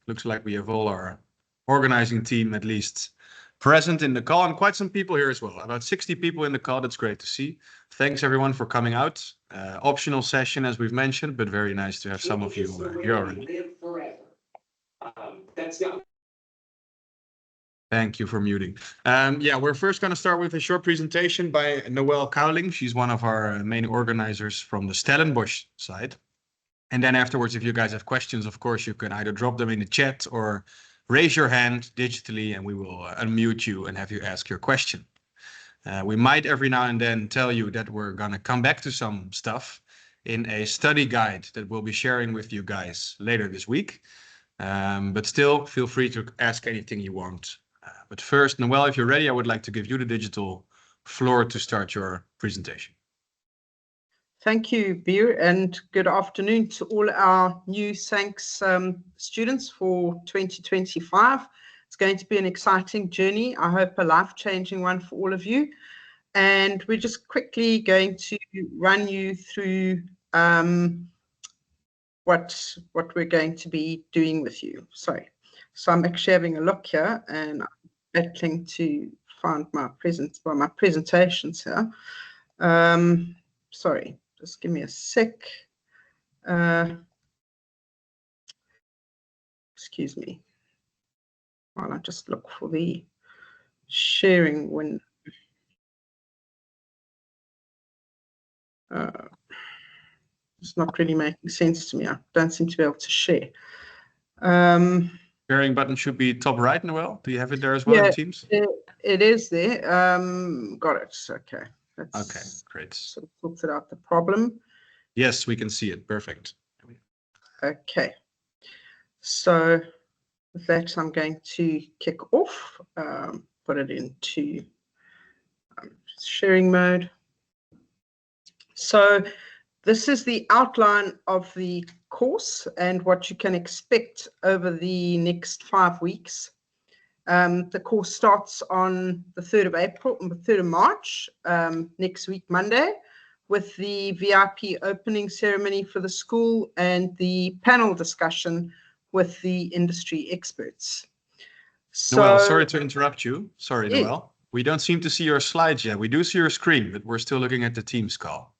Looks like we have all our organizing team at least present in the call, and quite some people here as well. About 60 people in the call. That's great to see. Thanks everyone for coming out. Optional session, as we've mentioned, but very nice to have some of you here already. Thank you for muting. Yeah, we're first going to start with a short presentation by Noelle Cowling. She's one of our main organizers from the Stellenbosch side. And then afterwards, if you guys have questions, of course, you can either drop them in the chat or raise your hand digitally, and we will unmute you and have you ask your question. We might every now and then tell you that we're going to come back to some stuff in a study guide that we'll be sharing with you guys later this week. But still, feel free to ask anything you want. But first, Noelle, if you're ready, I would like to give you the digital floor to start your presentation. Thank you, Beer, and good afternoon to all our new SANCS students for 2025. It's going to be an exciting journey. I hope a life-changing one for all of you. And we're just quickly going to run you through what we're going to be doing with you. Sorry. So I'm actually having a look here, and I'm battling to find my presentations here. Sorry. Just give me a sec. Excuse me while I just look for the sharing window. It's not really making sense to me. I don't seem to be able to share. Sharing button should be top right, Noelle. Do you have it there as well in Teams? It is there. Got it. Okay. Okay, great. Sort of filtered out the problem. Yes, we can see it. Perfect. Okay. So with that, I'm going to kick off, put it into sharing mode. So this is the outline of the course and what you can expect over the next 5 weeks. The course starts on the 3rd of April and the 3rd of March, next week, Monday, with the VIP opening ceremony for the school and the panel discussion with the industry experts. So, Noelle, sorry to interrupt you. Sorry, Noelle. We don't seem to see your slides yet. We do see your screen, but we're still looking at the Teams call.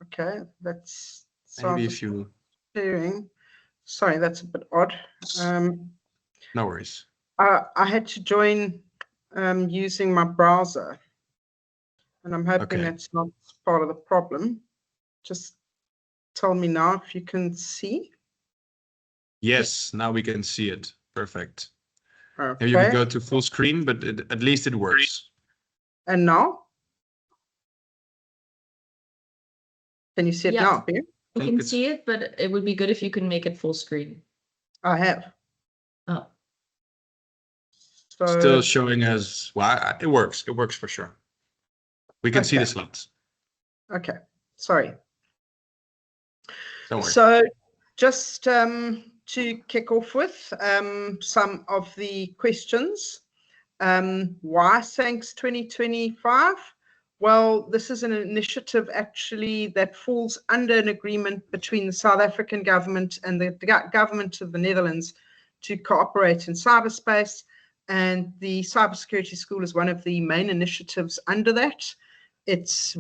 Okay, that's maybe if you sharing. Sorry, that's a bit odd. No worries. I had to join using my browser, and I'm hoping that's not part of the problem. Just tell me now if you can see. Yes, now we can see it. Perfect. Okay. Maybe you can go to full screen, but at least it works. And now? Can you see it now, Beer? We can see it, but it would be good if you can make it full screen. I have. Oh. So, still showing as, well, it works. It works for sure. We can see the slides. Okay, sorry. Don't worry. So just to kick off with some of the questions. Why SANCS 2025? Well, this is an initiative actually that falls under an agreement between the South African government and the government of the Netherlands to cooperate in cyberspace. And the Cybersecurity School is one of the main initiatives under that. It's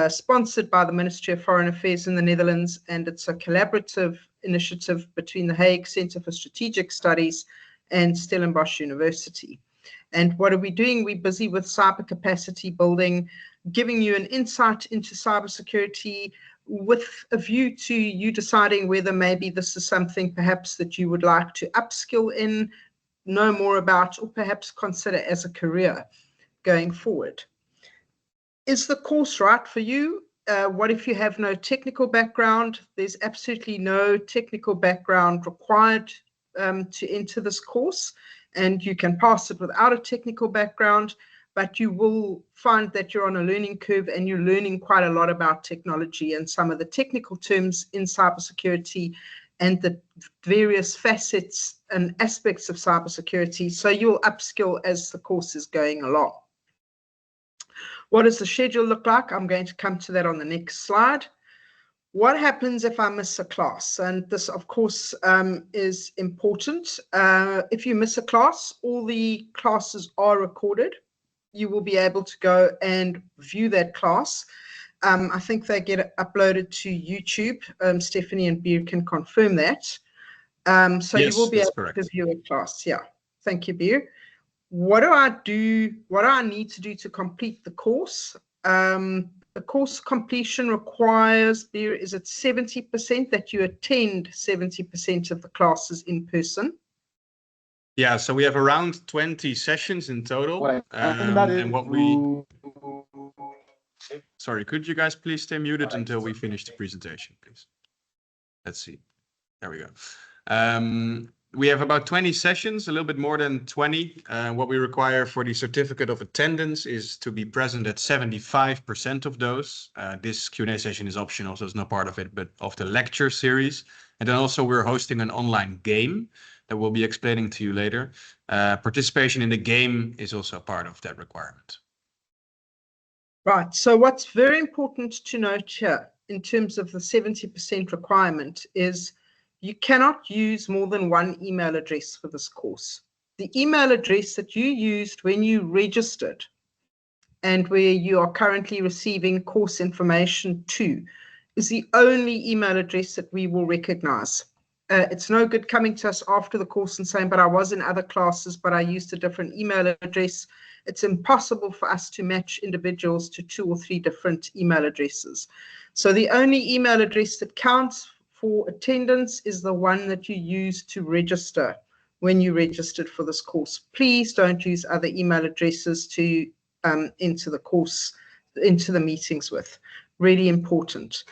sponsored by the Ministry of Foreign Affairs in the Netherlands, and it's a collaborative initiative between the Hague Centre for Strategic Studies and Stellenbosch University. And what are we doing? We're busy with cyber capacity building, giving you an insight into cybersecurity with a view to you deciding whether maybe this is something perhaps that you would like to upskill in, know more about, or perhaps consider as a career going forward. Is the course right for you? What if you have no technical background? There's absolutely no technical background required to enter this course, and you can pass it without a technical background, but you will find that you're on a learning curve and you're learning quite a lot about technology and some of the technical terms in cybersecurity and the various facets and aspects of cybersecurity. So you'll upskill as the course is going along. What does the schedule look like? I'm going to come to that on the next slide. What happens if I miss a class? And this, of course, is important. If you miss a class, all the classes are recorded. You will be able to go and view that class. I think they get uploaded to YouTube. Stephanie and Beer can confirm that. So Yes, you will be that's able correct. to view a class. Yeah. Thank you, Beer. What do I do? What do I need to do to complete the course? The course completion requires, Beer, is it 70% that you attend 70% of the classes in person? Yeah, so we have around 20 sessions in total. Wait, and that is And what we... Sorry, could you guys please stay muted until we finish the presentation, please? Let's see. There we go. We have about 20 sessions, a little bit more than 20. What we require for the certificate of attendance is to be present at 75% of those. This Q&A session is optional, so it's not part of it, but of the lecture series. And then also we're hosting an online game that we'll be explaining to you later. Participation in the game is also part of that requirement. Right. So what's very important to note here in terms of the 70% requirement is you cannot use more than one email address for this course. The email address that you used when you registered and where you are currently receiving course information to is the only email address that we will recognize. It's no good coming to us after the course and saying, but I was in other classes, but I used a different email address. It's impossible for us to match individuals to 2 or 3 different email addresses. So the only email address that counts for attendance is the one that you use to register when you registered for this course. Please don't use other email addresses to enter the course, into the meetings with. Really important.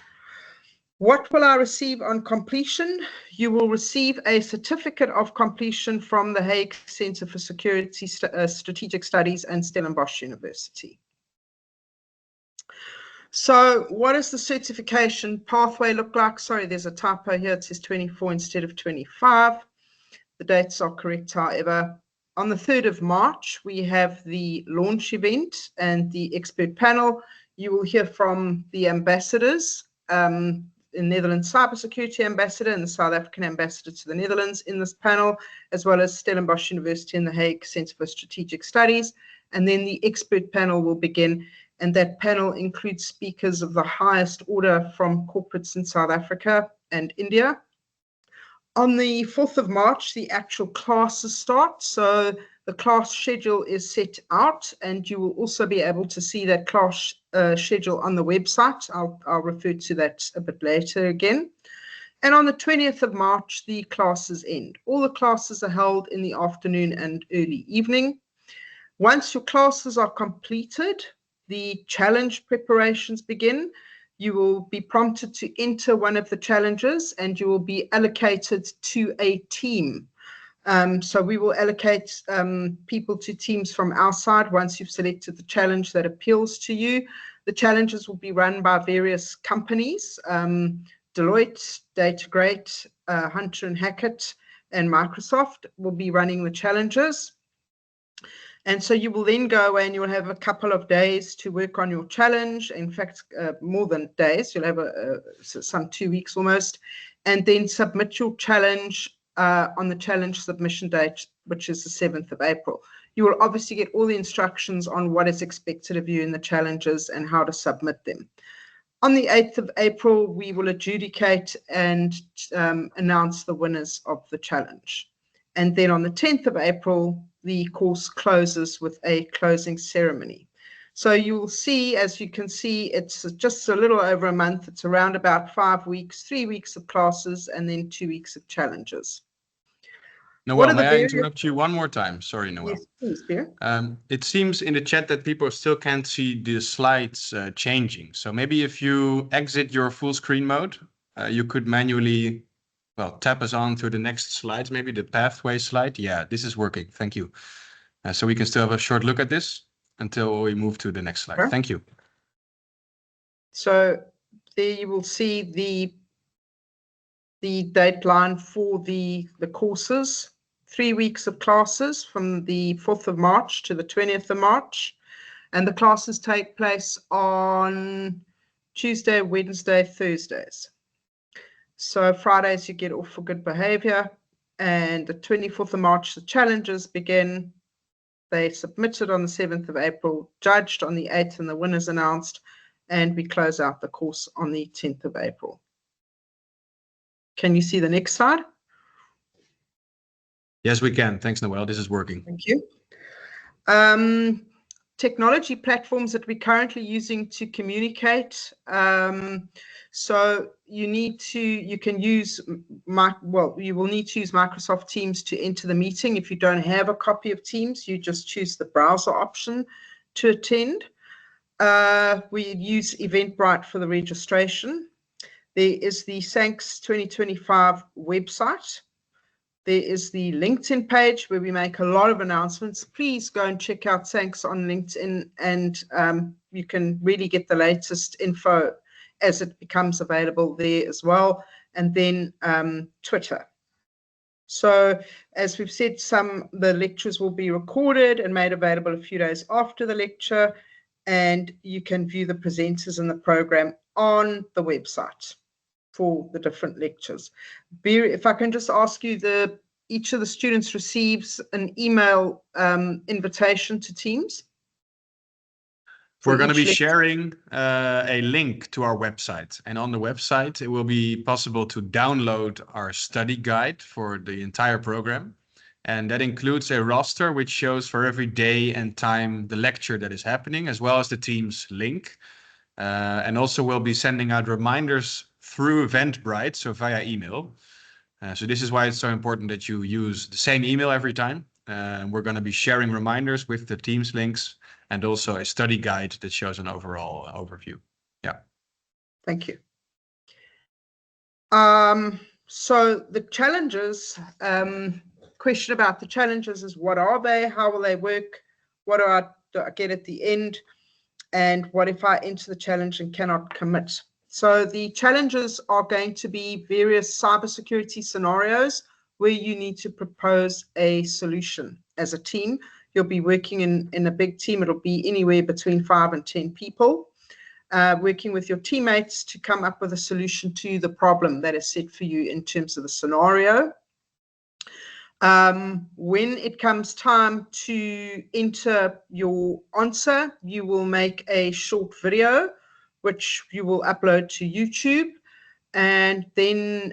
What will I receive on completion? You will receive a certificate of completion from the Hague Center for Security Strategic Studies and Stellenbosch University. So what does the certification pathway look like? Sorry, there's a typo here. It says 24 instead of 25. The dates are correct, however. On the 3rd of March, we have the launch event and the expert panel. You will hear from the ambassadors, the Netherlands Cybersecurity Ambassador and the South African Ambassador to the Netherlands in this panel, as well as Stellenbosch University and the Hague Center for Strategic Studies. And then the expert panel will begin, and that panel includes speakers of the highest order from corporates in South Africa and India. On the 4th of March, the actual classes start. So the class schedule is set out, and you will also be able to see that class schedule on the website. I'll refer to that a bit later again. And on the 20th of March, the classes end. All the classes are held in the afternoon and early evening. Once your classes are completed, the challenge preparations begin. You will be prompted to enter one of the challenges, and you will be allocated to a team. So we will allocate people to teams from our side once you've selected the challenge that appeals to you. The challenges will be run by various companies, Deloitte, Datagate, Hunter and Hackett, and Microsoft will be running the challenges. And so you will then go away and you'll have a couple of days to work on your challenge. In fact, more than days, you'll have some 2 weeks almost, and then submit your challenge on the challenge submission date, which is the 7th of April. You will obviously get all the instructions on what is expected of you in the challenges and how to submit them. On the 8th of April, we will adjudicate and announce the winners of the challenge. And then on the 10th of April, the course closes with a closing ceremony. So you will see, as you can see, it's just a little over a month. It's around about 5 weeks, 3 weeks of classes, and then 2 weeks of challenges. Noelle, may I interrupt you one more time? Sorry, Noelle. Yes, please, Beer. It seems in the chat that people still can't see the slides changing. So maybe if you exit your full screen mode, you could manually, well, tap us on to the next slides, maybe the pathway slide. Yeah, this is working. Thank you. So we can still have a short look at this until we move to the next slide. Sure. Thank you. So there you will see the dateline for the courses. 3 weeks of classes from the 4th of March to the 20th of March. And the classes take place on Tuesday, Wednesday, Thursdays. So Fridays you get off for good behavior. And the 24th of March, the challenges begin. They submitted on the 7th of April, judged on the 8th, and the winners announced. And we close out the course on the 10th of April. Can you see the next slide? Yes, we can. Thanks, Noelle. This is working. Thank you. Technology platforms that we're currently using to communicate. So you can use, you will need to use Microsoft Teams to enter the meeting. If you don't have a copy of Teams, you just choose the browser option to attend. We use Eventbrite for the registration. There is the SANCS 2025 website. There is the LinkedIn page where we make a lot of announcements. Please go and check out SANCS on LinkedIn, and you can really get the latest info as it becomes available there as well. And then Twitter. So as we've said, the lectures will be recorded and made available a few days after the lecture, and you can view the presenters and the program on the website for the different lectures. If I can just ask you, each of the students receives an email invitation to Teams. We're going to be sharing a link to our website, and on the website it will be possible to download our study guide for the entire program, and that includes a roster which shows for every day and time the lecture that is happening, as well as the Teams link, and also we'll be sending out reminders through Eventbrite, so via email. So this is why it's so important that you use the same email every time. We're going to be sharing reminders with the Teams links and also a study guide that shows an overall overview. Yeah. Thank you. So the challenges, question about the challenges is, what are they? How will they work? What do I get at the end? And what if I enter the challenge and cannot commit? So the challenges are going to be various cybersecurity scenarios where you need to propose a solution as a team. You'll be working in a big team. It'll be anywhere between 5 and 10 people, working with your teammates to come up with a solution to the problem that is set for you in terms of the scenario. When it comes time to enter your answer, you will make a short video which you will upload to YouTube, and then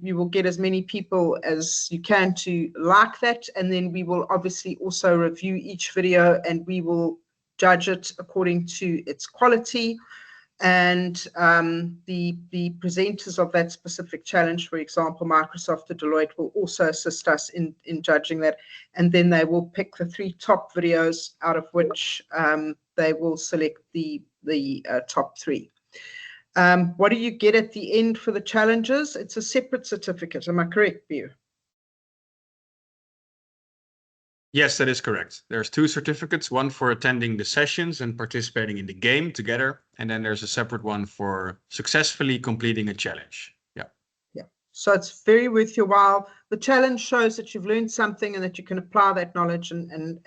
you will get as many people as you can to like that, and then we will obviously also review each video and we will judge it according to its quality. And the presenters of that specific challenge, for example, Microsoft or Deloitte, will also assist us in judging that, and then they will pick the 3 top videos out of which they will select the top 3. What do you get at the end for the challenges? It's a separate certificate. Am I correct, Beer? Yes, that is correct. There's 2 certificates, one for attending the sessions and participating in the game together, and then there's a separate one for successfully completing a challenge. Yeah. Yeah. So it's very worth your while. The challenge shows that you've learned something and that you can apply that knowledge and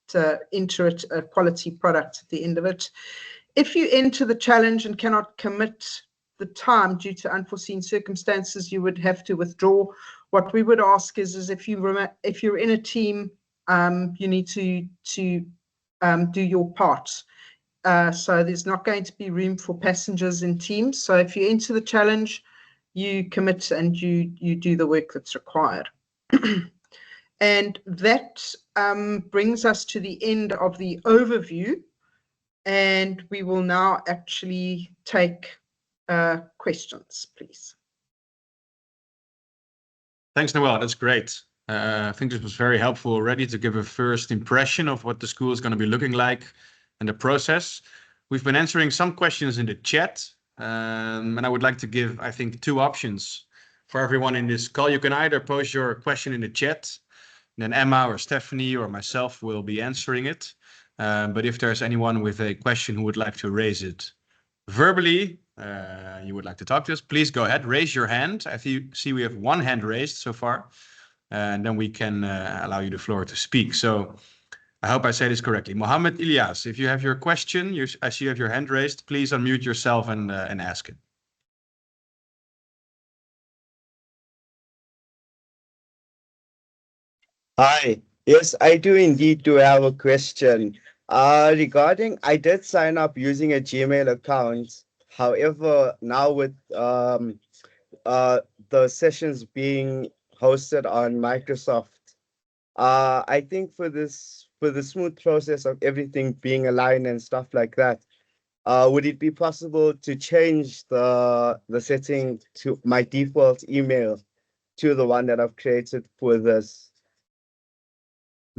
to enter it a quality product at the end of it. If you enter the challenge and cannot commit the time due to unforeseen circumstances, you would have to withdraw. What we would ask is if you're in a team, you need to do your part. So there's not going to be room for passengers in teams. So if you enter the challenge, you commit and you do the work that's required. And that brings us to the end of the overview. And we will now actually take questions, please. Thanks, Noelle. That's great. I think this was very helpful already to give a first impression of what the school is going to be looking like and the process. We've been answering some questions in the chat, and I would like to give, I think, 2 options for everyone in this call. You can either post your question in the chat, then Emma or Stephanie or myself will be answering it. But if there's anyone with a question who would like to raise it verbally, you would like to talk to us, please go ahead, raise your hand. I see we have 1 hand raised so far, and then we can allow you the floor to speak. So I hope I say this correctly. Mohammed Ilyas, if you have your question, I see you have your hand raised. Please unmute yourself and ask it. Hi. Yes, I do indeed do have a question. Regarding, I did sign up using a Gmail account. However, now with uh the sessions being hosted on Microsoft, I think for the smooth process of everything being aligned and stuff like that, would it be possible to change the setting to my default email to the one that I've created for this?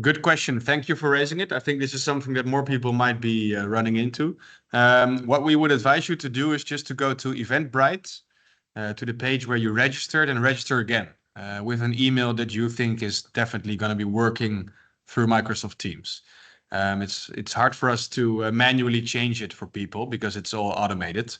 Good question. Thank you for raising it. I think this is something that more people might be running into. What we would advise you to do is just to go to Eventbrite, to the page where you registered, and register again with an email that you think is definitely going to be working through Microsoft Teams. It's hard for us to manually change it for people because it's all automated.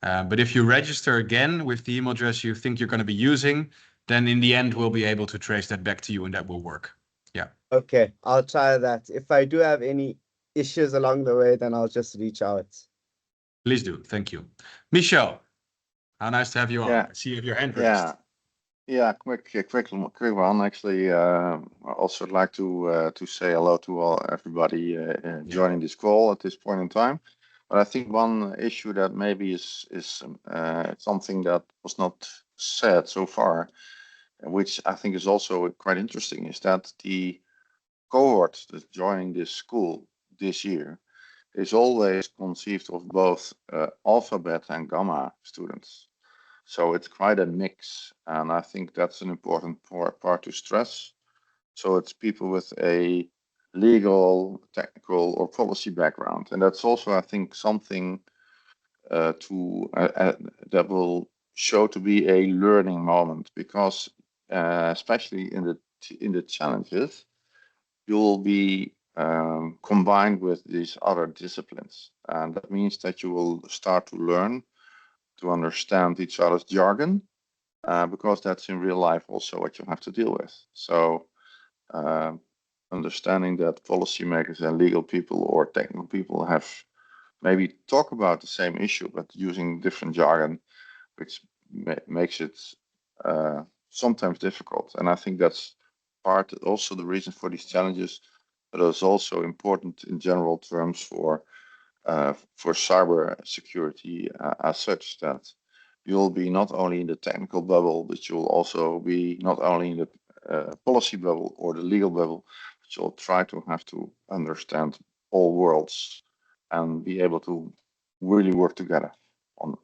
But if you register again with the email address you think you're going to be using, then in the end, we'll be able to trace that back to you and that will work. Yeah. Okay, I'll try that. If I do have any issues along the way, then I'll just reach out. Please do. Thank you. Michel, how nice to have you on. Yeah. I see you have your hand raised. Yeah, yeah, quick one. Actually, I also like to say hello to everybody joining this call at this point in time. But I think one issue that maybe is something that was not said so far, which I think is also quite interesting, is that the cohort that's joining this school this year is always conceived of both alpha, beta, and gamma students. So it's quite a mix, and I think that's an important part to stress. So it's people with a legal, technical, or policy background, and that's also, I think, something that will show to be a learning moment, because especially in the challenges, you will be combined with these other disciplines, and that means that you will start to learn to understand each other's jargon, because that's in real life also what you have to deal with. So understanding that policymakers and legal people or technical people have maybe talk about the same issue, but using different jargon, which makes it sometimes difficult. And I think that's part also the reason for these challenges, but it's also important in general terms for cyber security as such, that you'll be not only in the technical bubble, but you'll also be not only in the policy bubble or the legal bubble, but you'll try to have to understand all worlds and be able to really work together on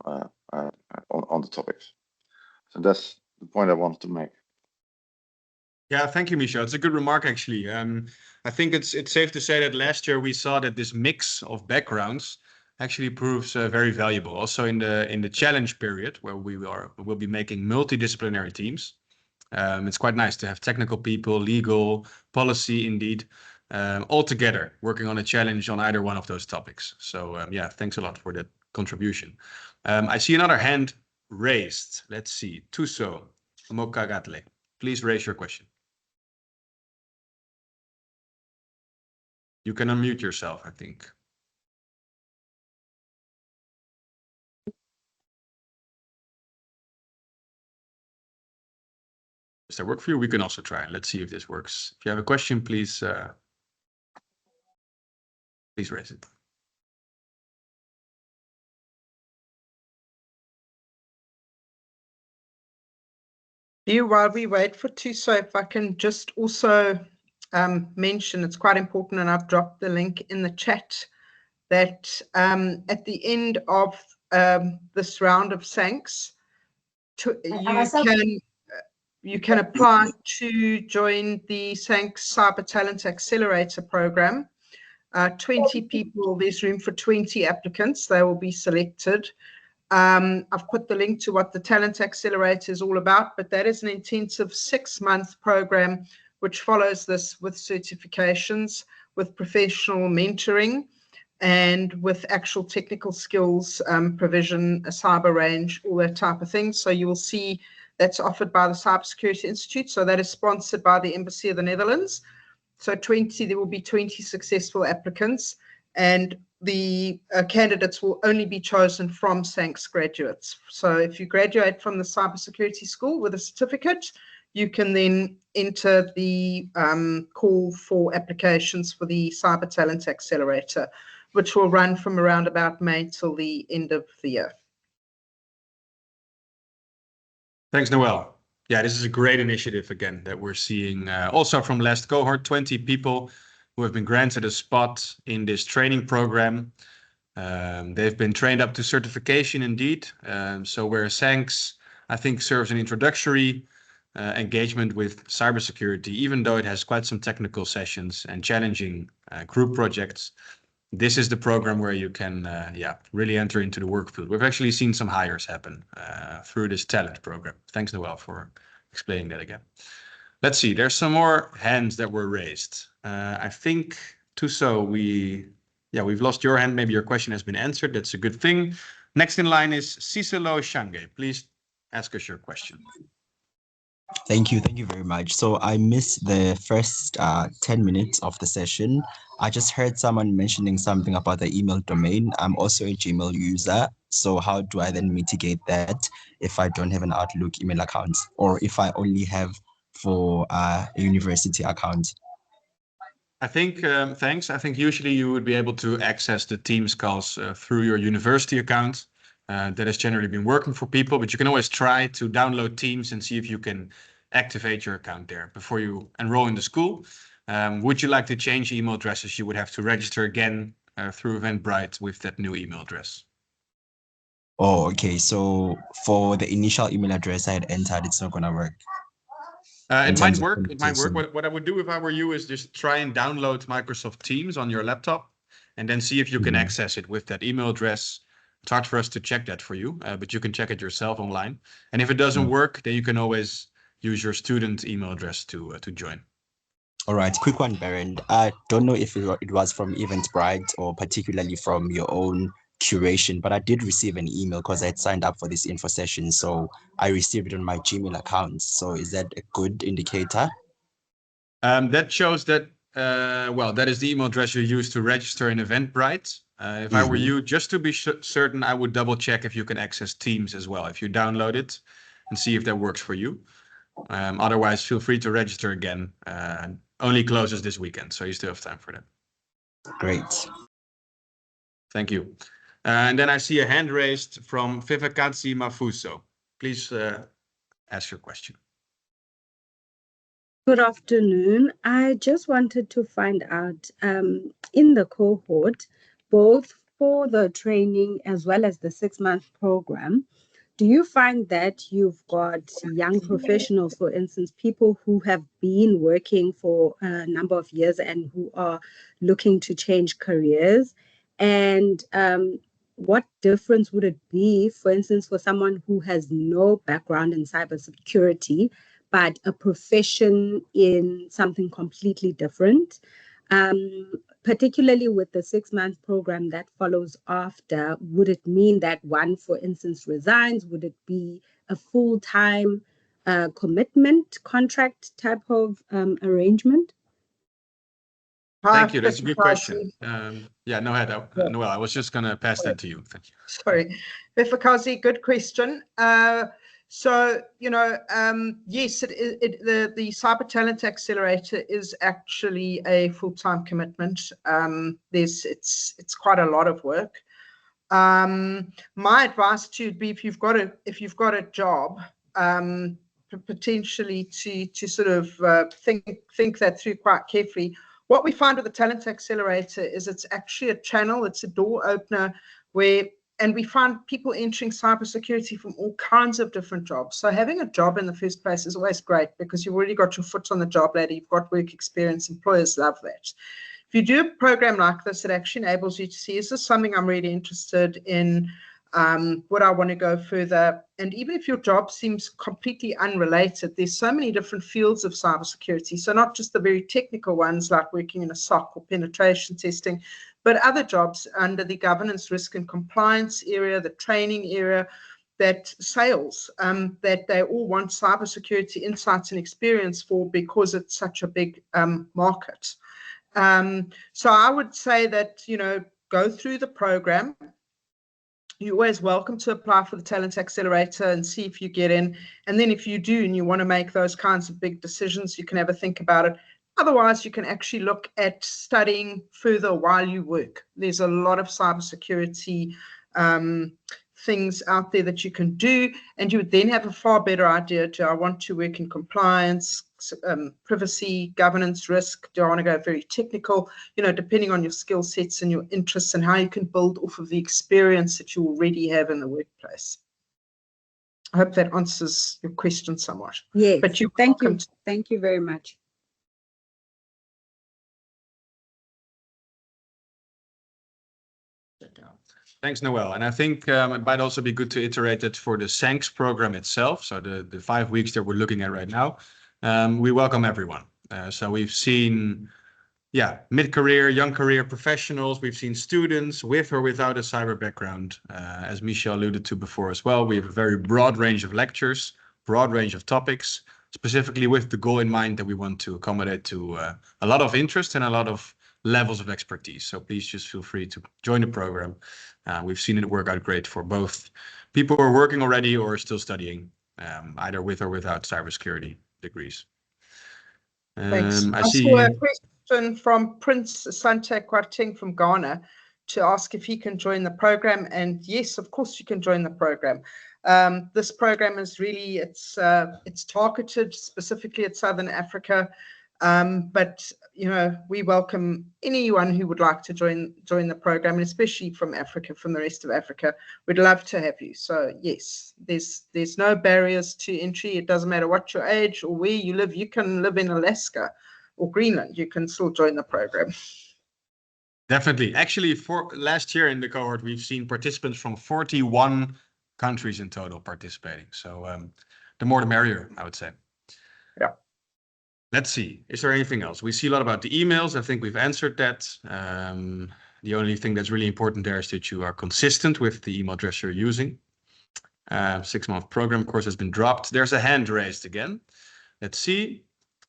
the topics. So that's the point I wanted to make. Yeah, thank you, Michel. It's a good remark, actually. I think it's safe to say that last year we saw that this mix of backgrounds actually proves very valuable. Also in the challenge period where we'll be making multidisciplinary teams. It's quite nice to have technical people, legal, policy, indeed, all together working on a challenge on either one of those topics. So yeah, thanks a lot for that contribution. I see another hand raised. Let's see, Tuso Mokagatle. Please raise your question. You can unmute yourself, I think. Does that work for you? We can also try. Let's see if this works. If you have a question, please raise it. While we wait for Tuso, if I can just also mention, it's quite important, and I've dropped the link in the chat, that at the end of this round of SANCS, you can apply to join the SANCS Cyber Talent Accelerator program. 20 people, there's room for 20 applicants. They will be selected. I've put the link to what the Talent Accelerator is all about, but that is an intensive 6-month program which follows this with certifications, with professional mentoring, and with actual technical skills provision, a cyber range, all that type of thing. So you will see that's offered by the Cybersecurity Institute. So that is sponsored by the Embassy of the Netherlands. So there will be 20 successful applicants, and the candidates will only be chosen from SANCS graduates. So if you graduate from the cybersecurity school with a certificate, you can then enter the call for applications for the Cyber Talent Accelerator, which will run from around about May till the end of the year. Thanks, Noelle. Yeah, this is a great initiative again that we're seeing also from last cohort, 20 people who have been granted a spot in this training program. They've been trained up to certification indeed. So where SANCS, I think, serves an introductory engagement with cybersecurity, even though it has quite some technical sessions and challenging group projects. This is the program where you can really enter into the work field. We've actually seen some hires happen through this talent program. Thanks, Noelle, for explaining that again. Let's see, there's some more hands that were raised. I think, Tuso, we've lost your hand. Maybe your question has been answered. That's a good thing. Next in line is Cicelo Shange. Please ask us your question. Thank you very much. So I missed the first 10 minutes of the session. I just heard someone mentioning something about the email domain. I'm also a Gmail user. So how do I then mitigate that if I don't have an Outlook email account, or if I only have for a university account? I think, thanks. I think usually you would be able to access the Teams calls through your university account. That has generally been working for people, but you can always try to download Teams and see if you can activate your account there before you enroll in the school. Would you like to change email addresses? You would have to register again through Eventbrite with that new email address. Oh, okay. So for the initial email address I had entered, it's not going to work. It might work. It might work. What I would do if I were you is just try and download Microsoft Teams on your laptop and then see if you can access it with that email address. It's hard for us to check that for you, but you can check it yourself online. And if it doesn't work, then you can always use your student email address to join. All right, quick one, Berend. I don't know if it was from Eventbrite or particularly from your own curation, but I did receive an email because I had signed up for this info session. So I received it on my Gmail account. So is that a good indicator? That shows that, that is the email address you use to register in Eventbrite. If I were you, just to be certain, I would double check if you can access Teams as well, if you download it, and see if that works for you. Otherwise, feel free to register again. Only closes this weekend, so you still have time for that. Great. Thank you. And then I see a hand raised from Vivekatsi Mafuso. Please ask your question. Good afternoon. I just wanted to find out, in the cohort, both for the training as well as the 6-month program, do you find that you've got young professionals, for instance, people who have been working for a number of years and who are looking to change careers? And what difference would it be, for instance, for someone who has no background in cybersecurity, but a profession in something completely different? Particularly with the 6-month program that follows after, would it mean that one, for instance, resigns? Would it be a full-time commitment contract type of arrangement? Thank you. That's a good question. No, Noelle, I was just going to pass that to you. Thank you. Sorry. Vivekatsi, good question. So, yes, the Cyber Talent Accelerator is actually a full-time commitment. It's quite a lot of work. My advice to you would be, if you've got a job, potentially to sort of think that through quite carefully. What we find with the Talent Accelerator is it's actually a channel, it's a door opener and we find people entering cybersecurity from all kinds of different jobs. So having a job in the first place is always great because you've already got your foot on the job ladder, you've got work experience, employers love that. If you do a program like this, it actually enables you to see, is this something I'm really interested in? Would I want to go further? And even if your job seems completely unrelated, there's so many different fields of cybersecurity. So not just the very technical ones like working in a SOC or penetration testing, but other jobs under the governance, risk and compliance area, the training area, that sales, that they all want cybersecurity insights and experience for because it's such a big market. So I would say that, go through the program. you're always welcome to apply for the Talent Accelerator and see if you get in. And then if you do and you want to make those kinds of big decisions, you can have a think about it. Otherwise, you can actually look at studying further while you work. There's a lot of cybersecurity things out there that you can do, and you would then have a far better idea. Do I want to work in compliance, privacy, governance, risk? Do I want to go very technical? You know, depending on your skill sets and your interests and how you can build off of the experience that you already have in the workplace. I hope that answers your question somewhat. Yes, but thank you. Thank you very much. Thanks, Noelle. And I think it might also be good to iterate it for the SANCS program itself. So the 5 weeks that we're looking at right now, we welcome everyone. So we've seen, mid-career, young career professionals. We've seen students with or without a cyber background. As Michelle alluded to before as well, we have a very broad range of lectures, broad range of topics, specifically with the goal in mind that we want to accommodate to a lot of interest and a lot of levels of expertise. So please just feel free to join the program. We've seen it work out great for both people who are working already or still studying, either with or without cybersecurity degrees. Thanks. I see see a question from Prince Sante Kwarteng from Ghana to ask if he can join the program. And yes, of course you can join the program. This program is really, it's targeted specifically at Southern Africa. But you know, we welcome anyone who would like to join the program, and especially from Africa, from the rest of Africa. We'd love to have you. So yes, there's no barriers to entry. It doesn't matter what your age or where you live. You can live in Alaska or Greenland. You can still join the program. Definitely. Actually, for last year in the cohort, we've seen participants from 41 countries in total participating. So the more the merrier, I would say. Yeah. Let's see. Is there anything else? We see a lot about the emails. I think we've answered that. The only thing that's really important there is that you are consistent with the email address you're using. 6-month program course has been dropped. There's a hand raised again. Let's see.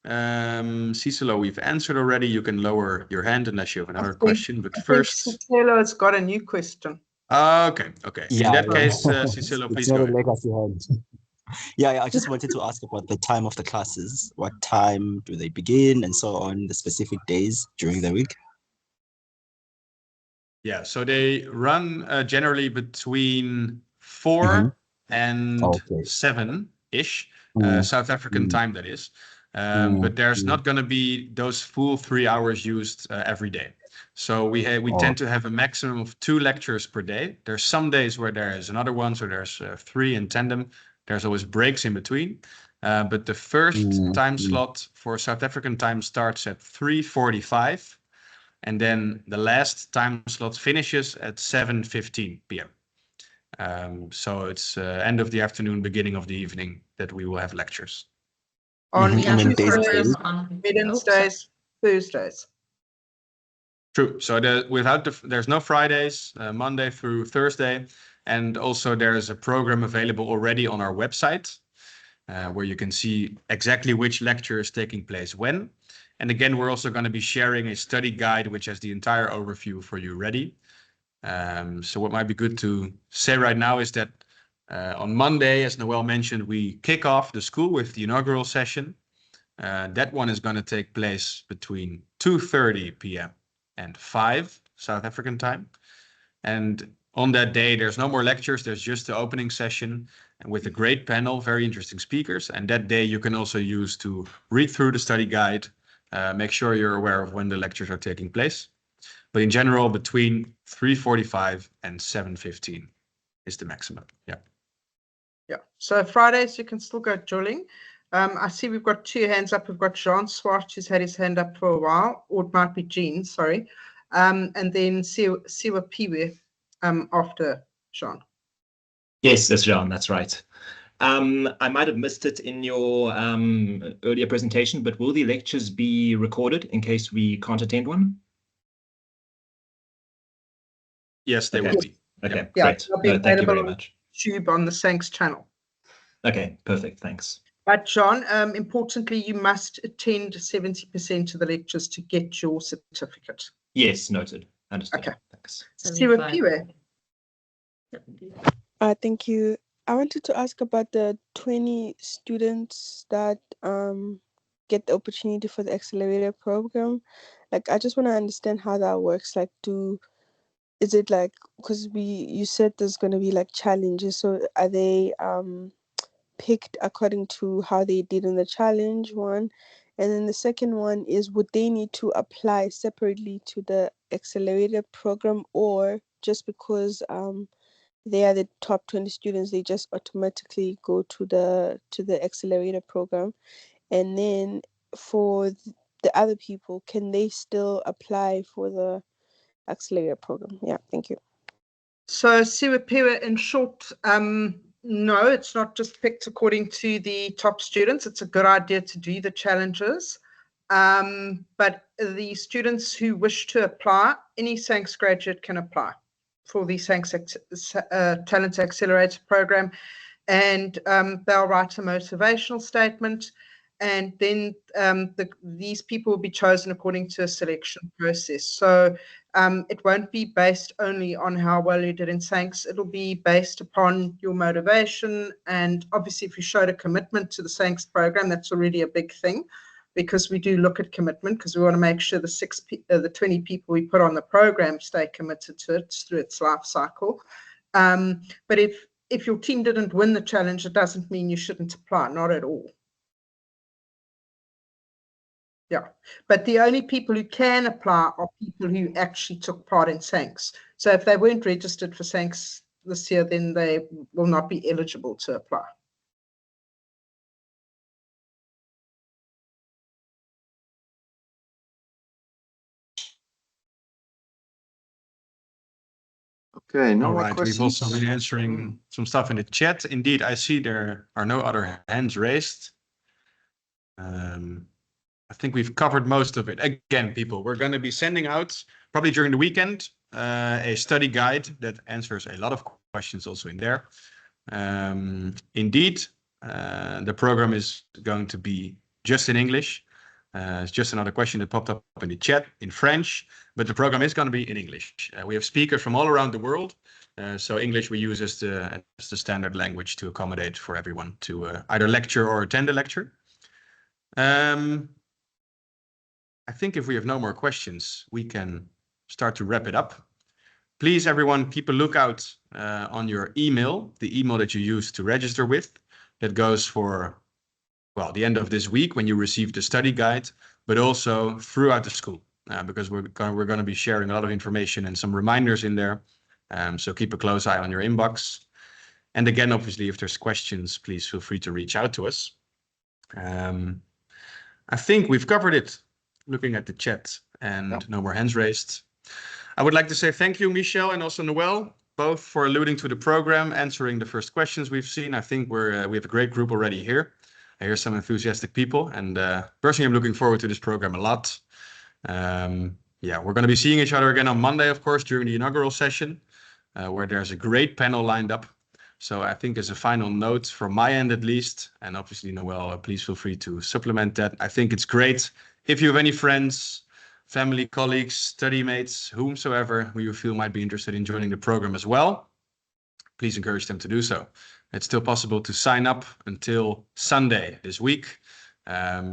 Cicelo, we've answered already. You can lower your hand unless you have another question. But first, Cicelo has got a new question. Okay. Yeah, In that case, Cicelo, please go ahead. Yeah, I just wanted to ask about the time of the classes. What time do they begin and so on, the specific days during the week? Yeah, so they run generally between 4 and 7-ish, South African time, that is. But there's not going to be those full 3 hours used every day. So we tend to have a maximum of 2 lectures per day. There's some days where there is another one, so there's 3 in tandem. There's always breaks in between. But the first time slot for South African time starts at 3:45. And then the last time slot finishes at 7:15 p.m. So it's end of the afternoon, beginning of the evening that we will have lectures. On Tuesdays, Wednesdays, Thursdays. True. So there's no Fridays, Monday through Thursday. And also there's a program available already on our website where you can see exactly which lecture is taking place when. And again, we're also going to be sharing a study guide, which has the entire overview for you ready. So what might be good to say right now is that on Monday, as Noelle mentioned, we kick off the school with the inaugural session. That one is going to take place between 2:30 p.m. and 5 South African time. And on that day, there's no more lectures. There's just the opening session and with a great panel, very interesting speakers. And that day you can also use to read through the study guide, make sure you're aware of when the lectures are taking place. But in general, between 3:45 and 7:15 is the maximum. Yeah. So Fridays, you can still go drilling. I see we've got 2 hands up. We've got Jean Swart, who's had his hand up for a while, or it might be Jean, sorry. And then Siwa Piwe after Jean. Yes, that's Jean, that's right. I might have missed it in your earlier presentation, but will the lectures be recorded in case we can't attend one? Yes, they will be. Okay, Yeah, great. No, thank you very much. YouTube on the SANCS channel. Okay, perfect, thanks. But John, importantly, you must attend 70% of the lectures to get your certificate. Yes, noted. Understood. Okay. Thanks. Siwa Piwe. Thank you. I wanted to ask about the 20 students that get the opportunity for the accelerator program. Like, I just want to understand how that works. Like, is it like, because you said there's going to be like challenges, so are they picked according to how they did in the challenge one? And then the second one is, would they need to apply separately to the accelerator program, or just because they are the top 20 students, they just automatically go to the accelerator program? And then for the other people, can they still apply for the accelerator program? Yeah, thank you. So Siwapiwa, in short, no, it's not just picked according to the top students. It's a good idea to do the challenges. But the students who wish to apply, any SANCS graduate can apply for the SANCS Talent Accelerator program. And they'll write a motivational statement. And then these people will be chosen according to a selection process. So it won't be based only on how well you did in SANCS. It'll be based upon your motivation. And obviously, if you showed a commitment to the SANCS program, that's already a big thing, because we do look at commitment, because we want to make sure the 20 people we put on the program stay committed to it through its life cycle. But if your team didn't win the challenge, it doesn't mean you shouldn't apply, not at all. Yeah, but the only people who can apply are people who actually took part in SANCS. So if they weren't registered for SANCS this year, then they will not be eligible to apply. Okay, no All more right, questions. we've also been answering some stuff in the chat. Indeed, I see there are no other hands raised. I think we've covered most of it. Again, people, we're going to be sending out, probably during the weekend, a study guide that answers a lot of questions also in there. Indeed, the program is going to be just in English. It's just another question that popped up in the chat in French, but the program is going to be in English. We have speakers from all around the world. So English we use as the standard language to accommodate for everyone to either lecture or attend a lecture. I think if we have no more questions, we can start to wrap it up. Please, everyone, keep a lookout on your email, the email that you use to register with. That goes for, well, the end of this week when you receive the study guide, but also throughout the school, because we're going to be sharing a lot of information and some reminders in there. So keep a close eye on your inbox. And again, obviously, if there's questions, please feel free to reach out to us. I think we've covered it, looking at the chat, and no more hands raised. I would like to say thank you, Michelle, and also Noel, both for alluding to the program, answering the first questions we've seen. I think we have a great group already here. I hear some enthusiastic people, and personally, I'm looking forward to this program a lot. Yeah, we're going to be seeing each other again on Monday, of course, during the inaugural session, where there's a great panel lined up. So I think as a final note from my end, at least, and obviously, Noel, please feel free to supplement that. I think it's great if you have any friends, family, colleagues, study mates, whomsoever who you feel might be interested in joining the program as well, please encourage them to do so. It's still possible to sign up until Sunday this week.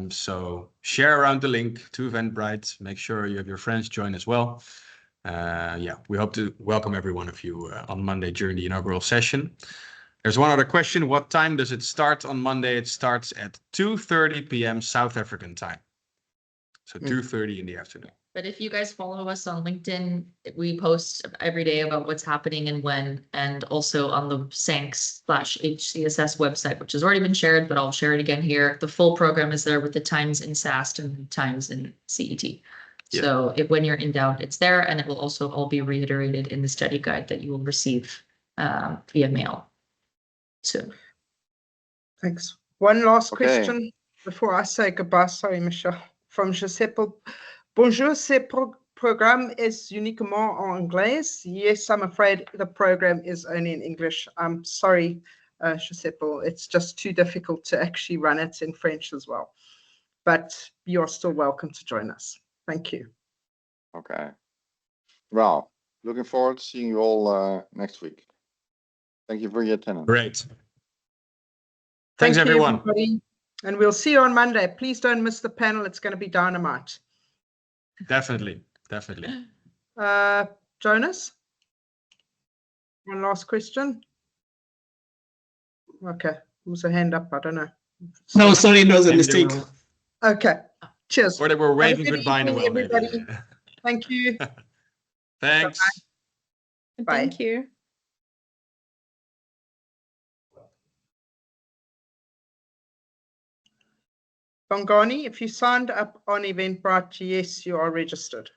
So share around the link to Eventbrite. Make sure you have your friends join as well. Yeah, we hope to welcome every one of you on Monday during the inaugural session. There's one other question. What time does it start on Monday? It starts at 2:30 p.m. South African time. So 2:30 in the afternoon. But if you guys follow us on LinkedIn, we post every day about what's happening and when, and also on the SANCS/HCSS website, which has already been shared, but I'll share it again here. The full program is there with the times in SAST and times in CET. Yeah. So when you're in doubt, it's there, and it will also all be reiterated in the study guide that you will receive via mail soon. Thanks. One last question before I say goodbye. Sorry, Michelle. From Giuseppe. Bonjour, ce programme est uniquement en anglais. Yes, I'm afraid the program is only in English. I'm sorry, Giuseppe. It's just too difficult to actually run it in French as well. But you're still welcome to join us. Thank you. Okay. Well, looking forward to seeing you all next week. Thank you for your attendance. Great. Thank Thanks, you, everyone. everybody. And we'll see you on Monday. Please don't miss the panel. It's going to be dynamite. Definitely. Definitely. Jonas? One last question. Okay. There was a hand up. I don't know. No, sorry, it was a Maybe they mistake. will- Okay. Cheers. Or they were Have a waving good goodbye, evening, Noel. maybe. everybody. Thank you. Thanks. Bye. Thank you. Bongani, if you signed up on Eventbrite, yes, you are registered.